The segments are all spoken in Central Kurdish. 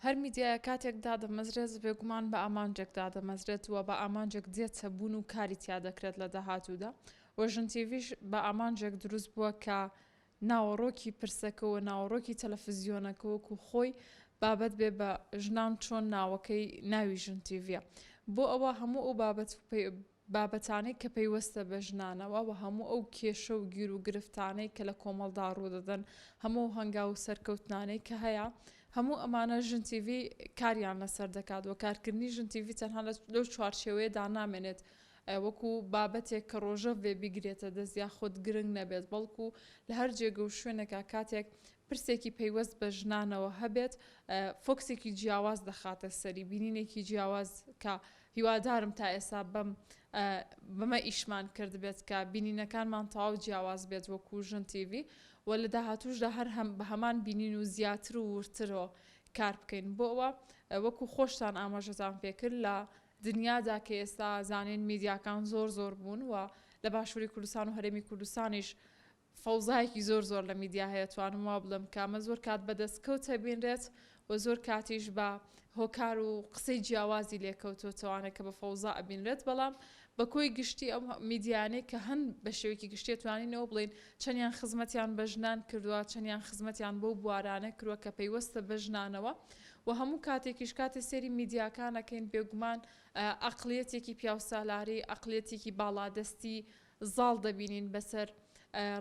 هەر میدیایە کاتێک دادەمەزرێت بێگومان بە ئامانجێک دادەمەزرێت وە بە ئامانجێک جێت بوون و کاری تیا دەکرێت لە داهاتوودا وە ژنتیڤش بە ئامانجێک دروست بووە کە ناوەڕۆکی پرسەکەەوە ناوەڕۆکی تەلەڤیزیۆنەکەوەکو خۆی بابەت بێ بە ژنان چۆن ناوەکەی ناوی ژنتیڤە بۆ ئەوە هەموو ئەو بابەتانەی کە پەیوەستە بە ژنانەوە و هەموو ئەو کێشە و گیر و گرفتانەی کە لە کۆمەڵدا ڕوودەدەن هەموو هەنگاو و سەرکەوتنانەی کە هەیە هەموو ئەمانە ژنتیڤ کاریان لەسەر دەکات و کارکردنی ژنتیڤ تەنها لەو چوارچێوەیەدا نامێنێت وەکو بابەتێک کە ڕۆژە وێ بیگرێتە دەستیا خۆت گرنگ نەبێت بەڵکو لە هەر جێگە و شوێنێکا کاتێک پرسێکی پەیوەست بە ژنانەوە هەبێت فۆکسێکی جیاواز دەخاتە سەری بینینێکی جیاواز کە هیوادارم تا ئێستا بەمە ئیشمان کرد بێت کە بینینەکانمان تەواو جیاواز بێت وەکو ژنتیڤ و لە داهاتوشدا هەر بە هەمان بینین و زیاتر و ورترەوە کار بکەین بۆ ئەوە وەکو خۆشتان ئاماژەتان پێکرد لە دنیادا کە ئێستا زانین میدیاکان زۆر بوون و لە باشووری کوردستان و هەرێمی کوردستانیش فەوزایەکی زۆر لە میدیا هەیە توانم وا بڵم کامە زۆر کات بەدەستکەوتە بینرێت و زۆر کاتیش بە هۆکار و قسەی جیاوازی لێکەوتۆتەوانە کە بە فەوزا ئەبینرێت بەڵام بە کۆی گشتی ئەم میدیانەی کە هەن بە شێوەیەکی گشتی توانینەوە بڵین چەندیان خزمەتیان بە ژنان کردووە چەندیان خزمەتیان بەو بوارانە کردووە کە پەیوەستە بە ژنانەوە و هەموو کاتێکیش کاتێ سێری میدیاکانەکەین بێگومان ئەقلیەتێکی پیاوسالاری ئەقلیەتێکی باڵادەستی زاڵ دەبینین بەسەر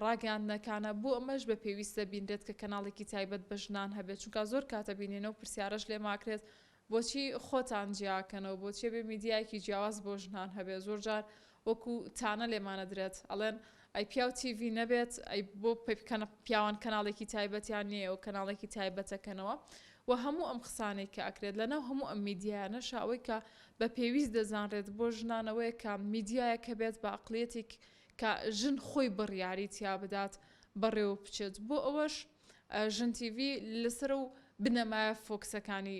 ڕاگەاندنەکانە بۆ ئەمەش بە پێویستە بینرێت کە کەناڵێکی تایبەت بە ژنان هەبێت چونکە زۆر کاتە بینێنەوە پرسیارەش لێ ماکرێت بۆچی خۆتان جیاکەنەوە بۆچی بێ میدیایەکی جیاواز بۆ ژنان هەبێت زۆر جار وەکو تانە لێمانە درێت ئەڵێن ئەی پیا و تیڤ نەبێت ئەی بۆ پیاوان کەناڵێکی تایبەتیان نییە و کەناڵێکی تایبەتەکەنەوە و هەموو ئەم قسانێک کە ئەکرێت لەناو هەموو ئەم میدیایانە شاوەی کە بە پێویست دەزانرێت بۆ ژنانەوەی کە میدیایە کە بێت بە عقلێتێک کە ژن خۆی بڕیاری تیا بدات بەڕێوە بچێت بۆ ئەوەش ژنتیڤ لەسەر و بنەمایە فۆکسەکانی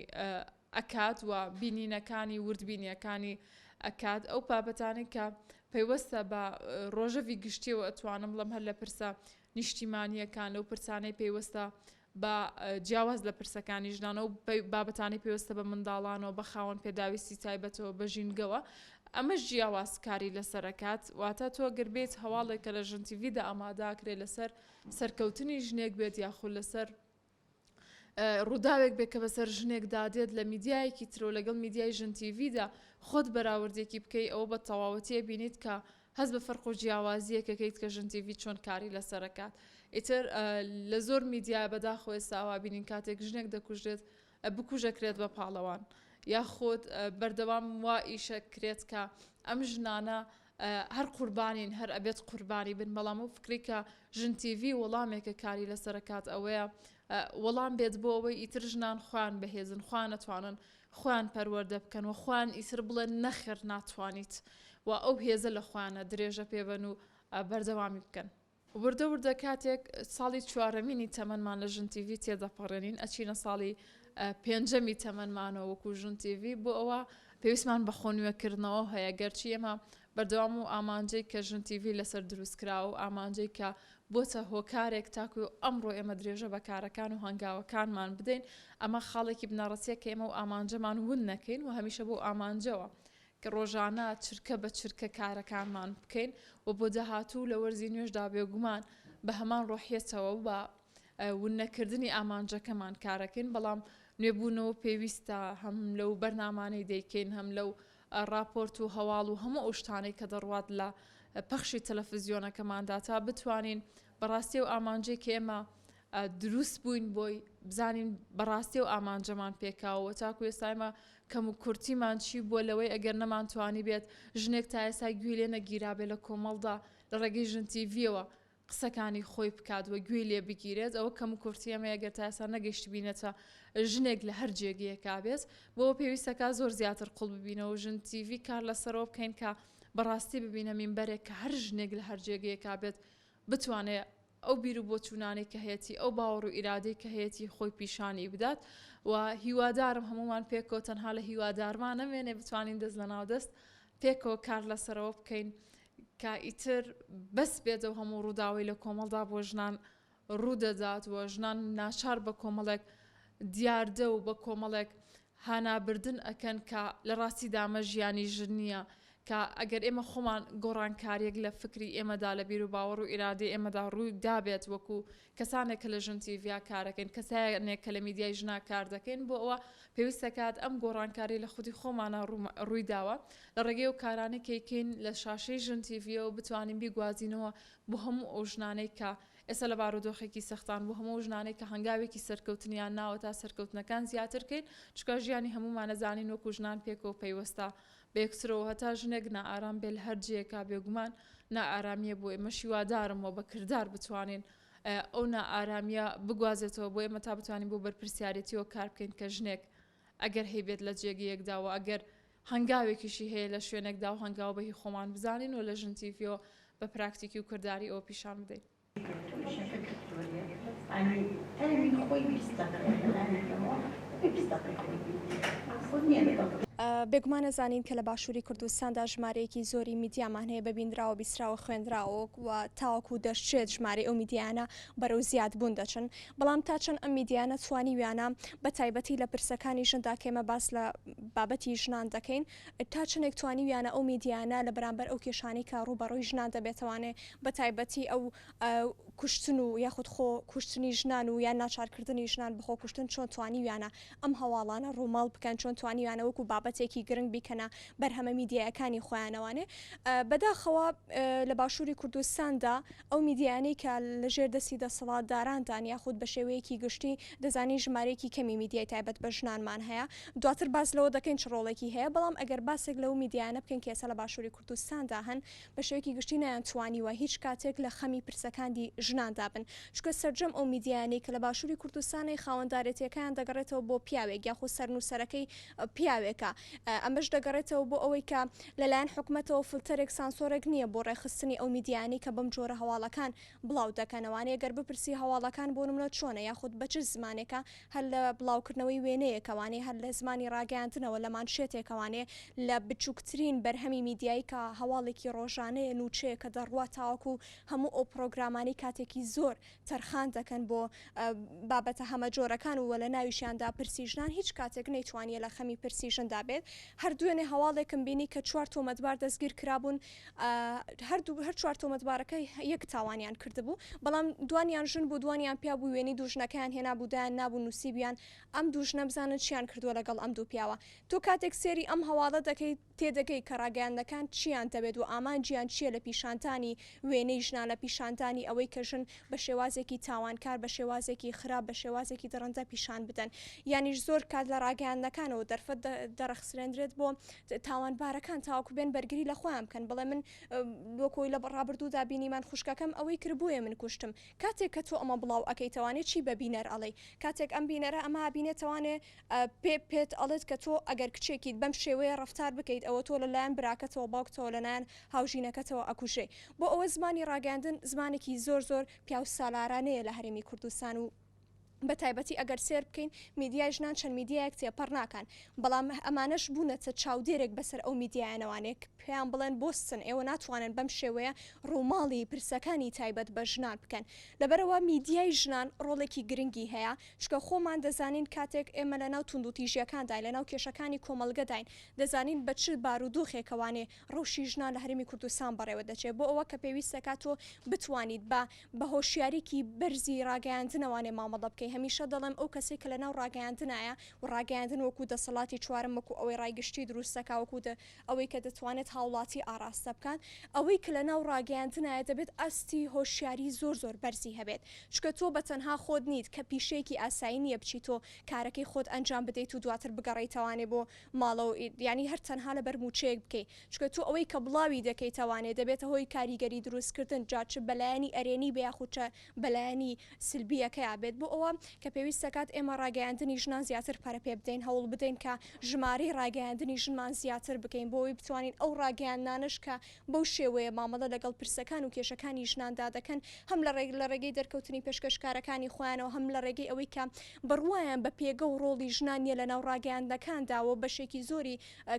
ئەکات و بینینەکانی وردبینیەکانی ئەکات ئەو بابەتانی کە پەیوەستە بە ڕۆژەوی گشتیەوە ئەتوانم بڵم هەر لە پرسە نیشتیمانیەکان لەو پرسانەی پێوەستە بە جیاواز لە پرسەکانی ژنانە و بابەتانی پێوەستە بە منداڵانەوە بە خاوەن پێداویستی تایبەتەوە بە ژینگەوە ئەمەش جیاوازکاری لەسەرەکات واتە تۆ گربێت هەواڵێک کە لە ژنتیڤدا ئاماداکرێت لەسەر سەرکەوتنی ژنێک بێت یاخود لەسەر ڕووداوێک بێت کە بەسەر ژنێک دادێت لە میدیایەکی ترۆ لەگەڵ میدیای ژنتیڤدا خۆت بەراوردێکی بکەی ئەوە بە تەواوەتیە بینیت کە هەست بە فەرق و جیاوازیەکەکەیت کە ژنتیڤ چۆن کاری لەسەرەکات ئیتر لە زۆر میدیا بەداخۆی ساوا بینین کاتێک ژنێک دەکوژێت بکوژەکرێت بە پاڵەوان یاخۆت بەردەوام وا ئیشەکرێت کە ئەم ژنانە هەر قوربانین هەر ئەبێت قوربانی بن بەڵام و فکری کە ژنتیڤ وەڵامێکە کاری لەسەرەکات ئەوەیە وەڵام بێت بۆ ئەوەی ئیتر ژنان خوان بەهێزن خوان نەتوانن خوان پەروەردە بکەن و خوان ئیتر بڵێن نەخێر ناتوانیت و ئەو هێزە لە خوانە درێژە پێبن و بەردەوامی بکەن وردە کاتێک ساڵی چوارەمینی تەمەنمان لە ژنتیڤ تێدەپەڕێنین ئەچینە ساڵی پێنجەمی تەمەنمانەوە وەکو ژنتیڤ بۆ ئەوە پێویستمان بە خۆنوێکردنەوە هەیە گەرچی ئێمە بەردەوام و ئامانجەی کە ژنتیڤ لەسەر دروستکراوە و ئامانجەی کە بۆتە هۆکارێک تاکو ئەمڕۆ ئێمە درێژە بە کارەکان و هەنگاوەکانمان بدەین ئەمە خاڵێکی بنەڕەتیە کە ئێمە و ئامانجەمان ون نەکەین و هەمیشە بۆ ئامانجەوە کە ڕۆژانە چرکە بە چرکە کارەکانمان بکەین و بۆ داهاتوو لە وەرزی نوێژدا بێگومان بە هەمان ڕۆحیەتەوە بە ونەکردنی ئامانجەکەمان کارەکەین بەڵام نوێبوونەوە پێویستە هەم لەو بەرنامانەی دەیکەین هەم لەو راپۆرت و هەواڵ و هەموو ئەو شتانەی کە دەڕوات لە پەخشی تەلەڤیزیۆنەکەماندا تا بتوانین بەڕاستی و ئامانجەی کە ئێمە دروست بووین بۆی بزانین بەڕاستی و ئامانجەمان پێکاوە تاکو ئێستایمە کەم و کورتیمان چی بووە لەوەی ئەگەر نەمانتوانی بێت ژنێک تا ئێستا گوێ لێ نەگیرابێ لە کۆمەڵدا لە ڕێگەی ژنتیڤیەوە قسەکانی خۆی بکات و گوێ لێ بگیرێت ئەوە کەم و کورتی ئەمە ئەگەر تا ئێستا نەگەیشت بینێتە ژنێک لە هەر جێگەیەکا بێت بۆ پێویستەکە زۆر زیاتر قوڵ ببینەوە ژنتیڤ کار لەسەرەوە بکەین کە بەڕاستی ببینە مینبەرێک کە هەر ژنێک لە هەر جێگەیەکا بێت بتوانێت ئەو بیر و بۆچوونانەی کە هەیەی ئەو باوەڕ و ئیرادەی کە هەیەی خۆی پیشانی بدات و هیوادارم هەمومان پێکەوە تەنها لە هیوادارمان نەمێنێ بتوانین دەست لە ناودەست پێکەوە کار لەسەرەوە بکەین کە ئیتر بەس بێت و هەموو ڕووداوی لە کۆمەڵدا بۆ ژنان ڕوودەدات و ژنان ناچار بە کۆمەڵێک دیاردە و بە کۆمەڵێک هانابردن ئەکەن کە لە ڕاستی دامە ژیانی ژن نییە کە ئەگەر ئێمە خۆمان گۆڕانکاریەک لە فکری ئێمەدا لە بیر و باوەڕ و ئیرادی ئێمەدا ڕووی دابێت وەکو کەسانێک کە لە ژنتیڤیا کارەکەین کەسانێک کە لە میدیای ژنا کار دەکەین بۆ ئەوە پێویستەکات ئەم گۆڕانکاری لە خودی خۆمانە ڕووی داوە لە ڕێگەی و کارانە کەیکەین لە شاشەی ژنتیڤە و بتوانین بیگوازینەوە بۆ هەموو ئەو ژنانەی کە ئێستا لە بارودۆخێکی سەختان بۆ هەموو ژنانەی کە هەنگاوێکی سەرکەوتنیان ناوە تا سەرکەوتنەکان زیاترکەین چکە ژیانی هەمومانەزانین وەکو ژنان پێکەوە پەیوەستە بەیەکسرەوە هەتا ژنێک نائارام بێت لە هەرجەیەکا بێگومان نائارامیە بۆ ئێمە شیوادارمەوە بە کردار بتوانین ئەو نائارامیە بگوازێتەوە بۆ ئێمە تا بتوانین بۆ بەرپرسیارەتیەوە کار بکەین کە ژنێک ئەگەر هەیبێت لە جێگەیەکداوە ئەگەر هەنگاوێکیشی هەیە لە شوێنێکدا و هەنگاو بەهی خۆمان بزانین و لە ژنتیڤیۆ بە پراکتیکی و کردداری ئەوە پیشان بدەین. بێگومانە زانین کە لە باشووری کوردستاندا ژمارەیەکی زۆری میدیامان هەیە بەبیندراوە بیسراوە خوێندراوە و تاوەکو دەشتێت ژمارە ئەو میدیانە بەرەو زیاد بوون دەچن بەڵام تا چەند ئەم میدیانە توانی ویانە بە تایبەتی لە پرسەکانی ژندا کێمە باس لە بابەتی ژنان دەکەین تا چنێک توانی ویانە ئەو میدیانە لە بەرامبەر ئەو کێشانی کە ڕوبەڕۆی ژنان دەبێتوانێ بە تایبەتی ئەو کوشتن و یاخود خۆ کوشتنی ژنان و یان ناچارکردنی ژنان بخۆ کوشتن چۆن توانی ویانە ئەم هەواڵانە ڕووماڵ بکەن چۆن توانی ویانە وەکو بابەتێکی گرنگ بیکەنە بەرهەمە میدیایەکانی خۆیانەوانێ بەداخەوە لە باشووری کوردستاندا ئەو میدیانەی کە لەژێر دەستی دەسەڵاتدارانتان یاخود بە شێوەیەکی گشتی دەزانی ژمارەیەکی کەمی میدیای تایبەت بە ژنانمان هەیە دواتر باس لەوە دەکەین چ ڕۆڵێکی هەیە بەڵام ئەگەر باسێک لەو میدیانە بکەن کێسە لە باشووری کوردستاندا هەن بە شێوەیەکی گشتی نیان توانیوە هیچ کاتێک لە خەمی پرسەکانی ژناندا بن چکە سەرجەم ئەو میدیانەی کە لە باشووری کوردستانی خاوەندارێتیەکان دەگەڕێتەوە بۆ پیاوێک یاخود سەرنووسەرەکەی پیاوێکە ئەمەش دەگەڕێتەوە بۆ ئەوەی کە لەلایەن حکوومەتەوە فلتەرێک سانسۆرێک نییە بۆ ڕێخستنی ئەو میدیانی کە بەم جۆرە هەواڵەکان بڵاو دەکەنەوانەیە گەر بپرسی هەواڵەکان بۆ نمونە چۆنە یاخود بە چ زمانێکە هەر لە بڵاوکردنەوەی وێنەیەکەوانێ هەر لە زمانی ڕاگەاندنەوە لە مانشێتێکەوانێ لە بچووکترین بەرهەمی میدیایی کە هەواڵێکی ڕۆژانەیە نوچەیە کە دەڕوا تاوەکو هەموو ئەو پرۆگرامانی کاتێکی زۆر تەرخان دەکەن بۆ بابەتە هەمە جۆرەکان و لە ناویشیاندا پرسیژنان هیچ کاتێک نەیتوانیە لە خەمی پرسیژندا بێت هەر دوێنێ هەواڵێکم بینی کە 4 تۆمەتبار دەستگیر کرابوون هەر 4 تۆمەتبارەکە یەک تاوانیان کردبوو بەڵام دوانیان ژن بوو دوانیان پیا بوو وێنی دوژنەکەیان هێنا بوودایان نابوو نووسیبیان ئەم دوژنە بزانن چیان کردووە لەگەڵ ئەم دوو پیاوە تۆ کاتێک سێری ئەم هەواڵە دەکەیت تێدەگەی کە ڕاگەیاندەکان چیان دەبێت و ئامانجیان چییە لە پیشانتانی وێنەی ژنا لە پیشانتانی ئەوەی کە ژن بە شێوازێکی تاوانکار بە شێوازێکی خراپ بە شێوازێکی دەڕەنجە پیشان بدەن یانیش زۆر کات لە ڕاگەیاندەکانەوە دەرفەت دەرەخسرێنرێت بۆ تاوانبارەکان تاوەکو بێن بەرگری لە خۆیان بکەن بڵێ من وەکۆی لە ڕابردوودا بینیمان خوشکەکەم ئەوەی کردبووە من کوشتم کاتێک کە تۆ ئەمە بڵاو ئەەکەیتوانێت چی بە بینەر ئەڵێ کاتێک ئەم بینەرە ئەمە بینێتوانێ پێت ئەڵێت کە تۆ ئەگەر کچێکیت بەم شێوەیە ڕفتار بکەیت ئەوە تۆ لەلایەن براکەتەوە باوکتەوە لەلایەن هاوژینەکەتەوە ئەکوژێ بۆ ئەوە زمانی ڕاگەاندن زمانێکی زۆر پیاو سالارانەیە لە هەرێمی کوردستان و بە تایبەتی ئەگەر سێر بکەین میدیای ژنان چەند میدیایەک تێپەڕ ناکەن بەڵام ئەمانەش بوونەتە چاودێرێک بەسەر ئەو میدیایانەوانێک پێیان بڵێن بۆستن ئێوە ناتوانن بەم شێوەیە ڕووماڵی پرسەکانی تایبەت بە ژنان بکەن لەبەرەوە میدیای ژنان ڕۆڵێکی گرنگی هەیە چکە خۆمان دەزانین کاتێک ئێمە لە ناو تونند و تیژیەکانداین لە ناو کێشەکانی کۆمەلگەداین دەزانین بە چ بارودۆخێکەوانێ ڕەوشی ژنان لە هەرێمی کوردستان بەڕێوە دەچێت بۆ ئەوە کە پێویستەکە تۆ بتوانیت بە هۆشیاریکی بەرزی ڕاگەیاندنەوانێ مامەڵە بکەیت هەمیشە دەڵێم ئەو کەسێک کە لە ناو ڕاگەیاندنایە و ڕاگەیاندن وەکو دەسەڵاتی چوارم وەکو ئەوەی ڕایگشتی دروستەکە وەکو ئەوەی کە دەتوانێت هاوڵاتی ئاراستە بکەن ئەوەی کە لە ناو ڕاگەیاندنایە دەبێت ئەستی هۆشیاری زۆر بەرزی هەبێت چکە تۆ بە تەنها خۆت نیت کە پیشەیەکی ئاسایی نییە بچیت تۆ کارەکەی خۆت ئەنجام بدەیت و دواتر بگەڕیتەوانێ بۆ ماڵەوە ینی هەر تەنها لە بەرموچەیەک بکەیت چکە تۆ ئەوەی کە بڵاوی دەکەیتەوانێت دەبێتە هۆی کاریگەری دروستکردن جاچ بەلایانی ئەرێنی بە یاخوچە بەلایانی سلبیەکەیا بێت بۆ ئەوە کە پێویستەکات ئێمە ڕاگەیاندنی ژنان زیاتر پارە پێ بدەین هەوڵ بدەین کە ژمارەی ڕاگەیاندنی ژنمان زیاتر بکەین بۆەوەی بتوانین ئەو ڕاگەیاندانش کە بەو شێوەیە مامەڵە لەگەڵ پرسەکان و کێشەکانی ژناندا دەکەن هەم لە ڕێگەی دەرکەوتنی پێشکەشکارەکانی خۆیانەوە هەم لە ڕێگەی ئەوەی کە بڕوایان بە پێگە و ڕۆڵی ژنان نیە لە ناو ڕاگەیاندەکانداوە بەشێکی زۆری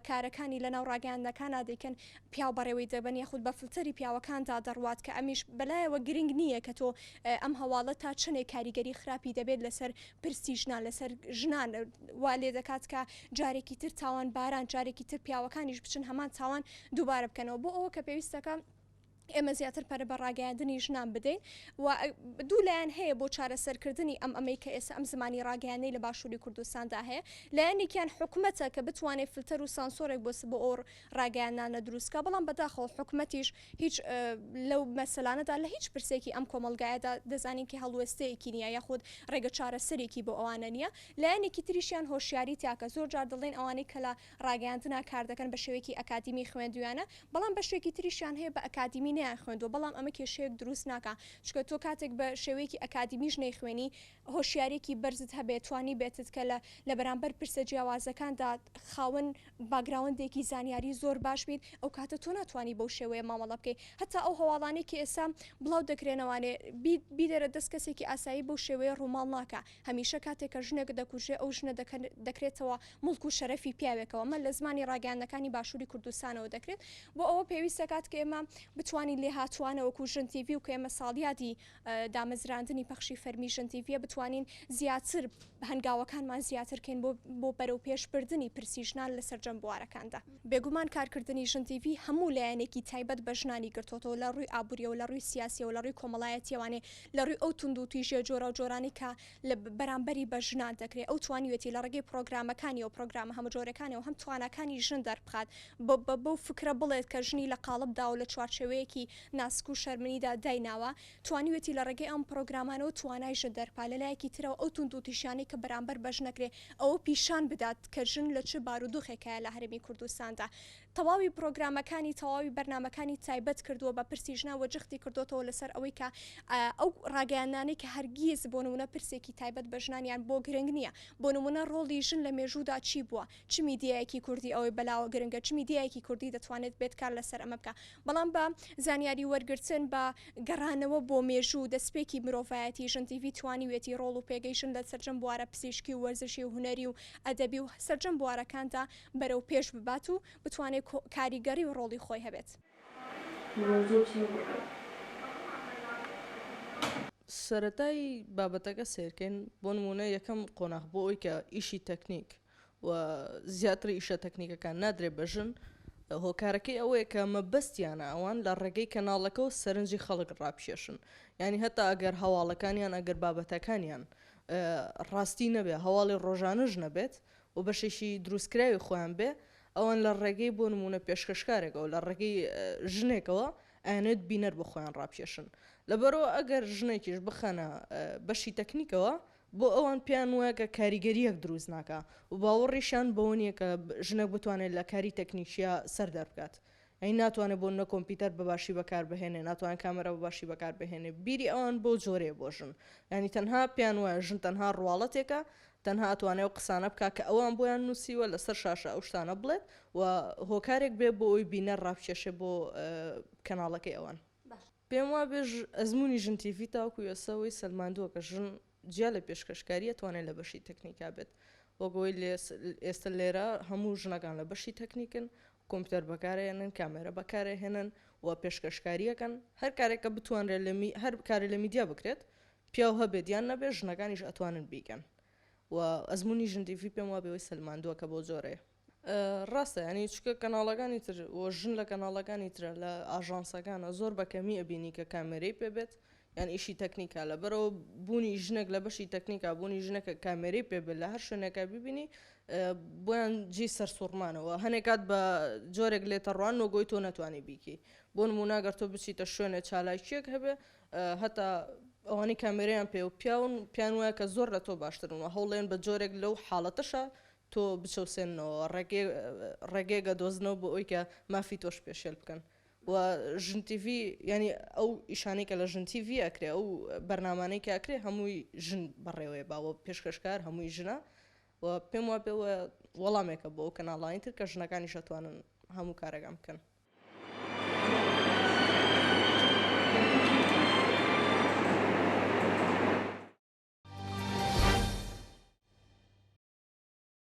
کارەکانی لە ناو ڕاگەیاندەکانە دەیکەن پیاو بەڕێوەی دەبن یاخود بە فلتەری پیاوەکاندا دەڕوات کە ئەمیش بەلایەوە گرنگ نییە کە تۆ ئەم هەواڵە تا چنێک کاریگەری خراپی دەبێت دەبێت لەسەر پرسیژنان لەسەر ژنان وا لێ دەکات کە جارێکی تر تاوان باران جارێکی تر پیاوەکانیش بچن هەمان تاوان دووبارە بکەنەوە بۆ ئەوە کە پێویستەکە ئێمە زیاتر پەرە بە ڕاگەیاندنی ژنان بدەین و دوو لایەن هەیە بۆ چارەسەرکردنی ئەمەی کە ئێستا ئەم زمانی ڕاگەیانەی لە باشووری کوردستاندا هەیە لایەنێکیان حکوومەتە کە بتوانێت فلتەر و سانسۆرێک بۆ ئەو ڕاگەیانانە دروستکە بەڵام بەداخەوە حکوومەتیش هیچ لەو مەسەلانەدا لە هیچ پرسێکی ئەم کۆمەلگایەدا دەزانین کە هەڵوێستەیەکی نییە یاخود ڕێگە چارەسەرێکی بۆ ئەوانە نییە لایەنێکی تریشیان هۆشیاری تاکە زۆر جار دەڵێن ئەوانەی کە لە ڕاگەیاندنا کار دەکەن بە شێوەیەکی ئەکادیمی خوێندویانە بەڵام بە شوێکی تریشیان هەیە بە ئەکادیمی نیان خوێندووە بەڵام ئەمە کێشەیەک دروست ناکە چکە تۆ کاتێک بە شێوەیەکی ئەکادیمیش نەیخوێنی هۆشیارێکی بەرزت هەبێت توانی بێتت کە لە بەرامبەر پرسە جیاوازەکاندا خاوەن باگراوندێکی زانیاری زۆر باش بیت ئەو کاتە تۆ ناتوانانی بەو شێوەیە مامەڵە بکەیت هەتا ئەو هەواڵانێکی ئێستا بڵاو دەکرێنەوانێ بیدەرە دەست کەسێکی ئاسایی بەو شێوەیە ڕووماڵ ناکە هەمیشە کاتێکە ژنێک دەکوژێ ئەو ژنە دەکرێتەوە مڵک و شەرەفی پیاوێکەوە مە لە زمانی ڕاگەیاندنەکانی باشووری کوردستانەوە دەکرێت بۆ ئەوە پێویستە کات کە ئێمە بتوانین لێ هاتوانەوەکو ژن تیڤی و کە ئێمە ساڵیادی دامەزراندنی پەخشی فەرمی ژن تیڤە بتوانین زیاتر هەنگاوەکانمان زیاترکەین بۆ بەرەو پێشبردننی پرسیژنان لە سەرجەم بوارەکاندا بێگومان کارکردنی ژن تیڤی هەموو لایەنێکی تایبەت بە ژنانی گرتوتەوە لە ڕووی ئابوووریەوە لە ڕووی سیاسیەوە لە ڕووی کۆمەڵایەتیوانێ لە ڕووی ئەو تونند و تویژێ جۆرە و جۆرانی کە لە بەرامبەری بە ژنان دەکرێت ئەو توانیوێتی لە ڕێگەی پرۆگرامەکانی و پرۆگرامە هەمە جۆرەکانی و هەم توانەکانی ژن دەربخات بەو فکرە بڵێت کە ژنی لە قاڵبدا و لە چوارچێوەیەکی ناسک و شەرمنیدا دایناوە توانیوێتی لە ڕێگەی ئەم پرۆگرامانەوە توانای ژن دەرپا لەلایەکی ترەوە ئەو تونند و تیشانی کە بەرامبەر بەژ نەکرێ ئەوە پیشان بدات کە ژن لە چ بارودۆخێکە لە هەرێمی کوردستاندا تەواوی پرۆگرامەکانی تەواوی بەرنمەکانی تایبەت کردووە بە پرسیژنا و جختی کردوتەوە لەسەر ئەوەی کە ئەو ڕاگەیاندانەی کە هەرگیز بۆ نمونە پرسێکی تایبەت بە ژنانیان بۆ گرنگ نییە بۆ نمونە ڕۆڵی ژن لە مێژوودا چی بووە چ میدیایەکی کوردی ئەوەی بەلاوە گرنگە چ میدیایەکی کوردی دەتوانێت بێت کار لەسەر ئەمە بکە بەڵام بە زانیاری وەرگرتن بە گەڕانەوە بۆ مێژوو دەستپێکی مرۆڤایەتی ژن تیڤی توانیوێتی ڕۆڵ و پێگەیشن لە سەرجەم بوارە پزیشکی و وەرزشی و هونەری و ئەدەبی و سەرجەم بوارەکاندا بەرەو پێش ببات و بتوانێت کاریگەری و ڕۆڵی خۆی هەبێت. سەرەتای بابەتەکە سێرکەین بۆ نمونە یەکەم قۆناغ بۆ ئەوی کە ئیشی تەکنیک و زیاتری ئیشە تەکنیکەکان نادرێ بەژن هۆکارەکەی ئەوەیە کە مەبەستیانە ئەوان لە ڕێگەی کەناڵەکە و سەرنجی خەڵک ڕاپشێشن یعنی هەتا ئەگەر هەواڵەکانیان ئەگەر بابەتەکانیان ڕاستی نەبێ هەواڵی ڕۆژانەش نەبێت و بەشێکی دروستکراوی خۆیان بێ ئەوان لە ڕێگەی بۆ نمونە پێشکەشکارێکەوە لە ڕێگەی ژنێکەوە ئەیانێت بینەر بە خۆیان ڕاپشێشن لەبەرەوە ئەگەر ژنێکیش بخەنە بەشی تەکنیکەوە بۆ ئەوان پیان وایە کە کاریگەریەک دروست ناکە و باوەڕیشان بەوە نیە کە ژنێک بتوانێت لە کاری تەکنیکیە سەر دەربکات ئەی ناتوانێت بۆ نە کۆمپیوتەر بەباشی بەکار بهێنێ ناتوان کامەرە بەباشی بەکار بهێنێ بیری ئەوان بۆ جۆرێ بۆ ژن ینی تەنها پیان وایە ژن تەنها ڕواڵەتێکە تەنها ئەتوانێت و قسانە بکە کە ئەوان بۆیان نووسیوە لەسەر شاشە ئەو شتانە بڵێت و هۆکارێک بێ بۆ ئەوی بینەر ڕاپکێشێ بۆ کەناڵەکەی ئەوان پێم وا بێژ ئەزمموی ژن تیڤی تاوکو ئێسەوەی سەلماندووە کە ژن جیا لە پێشکەشکاریە توانێت لە بەشی تەکنیکا بێت وەگەوەی ئێستا لێرە هەموو ژنەکان لە بەشی تەکنیکن کۆمپیوتەر بەکارهێنن کامێرە بەکارهێنن و پێشکەشکاریەکەن هەر کارێکە بتوانرێت هەر کاری لە میدیا بکرێت پیاو هەبێت یان نەبێت ژنەکانیش ئەتوانن بیکەن و ئەزمموی ژن تیڤی پێم وا بێەوەی سەلماندووە کە بۆ جۆرەیە ڕاستە ینی چکە کەناڵەکانی تر ژن لە کەناڵەکانی ترە لە ئاژانسەکانە زۆر بەکەمی ئەبینی کە کامێرەی پێبێت یان ئیشی تەکنیکا لە بەرەوە بوونی ژنێک لە بەشی تەکنیکا بوونی ژنەکە کامێرەی پێبێت لە هەر شوێنێکە ببینی بۆیان جی سەرسوڕمانەوە هەنێکات بە جۆرێک لێتە ڕوان نۆگۆی تۆ نەتوانانی بیکی بۆ نموناگەر تۆ بچیتە شوێنە چالاکیەک هەبێ هەتا ئەوانی کامێرەیان پێ و پیاون پیان وایە کە زۆر لە تۆ باشترن و هەوڵێن بە جۆرێک لەو حاڵەتەشە تۆ بچەوسێنەوە ڕێگەیەگە دۆزنەوە بۆ ئەوی کە مافی تۆش پێشێل بکەن و ژن تیڤی ینی ئەو ئیشانێکە لە ژن تیڤی ئەکرێ ئەو بەرنامانەی کە ئەکرێ هەمووی ژن بەڕێوەیە باوە پێشکەشکار هەمووی ژنە و پێم وا پێوە وەڵامێکە بۆ ئەو کەناڵانی تر کە ژنەکانی شەتوانن هەموو کارەکان بکەن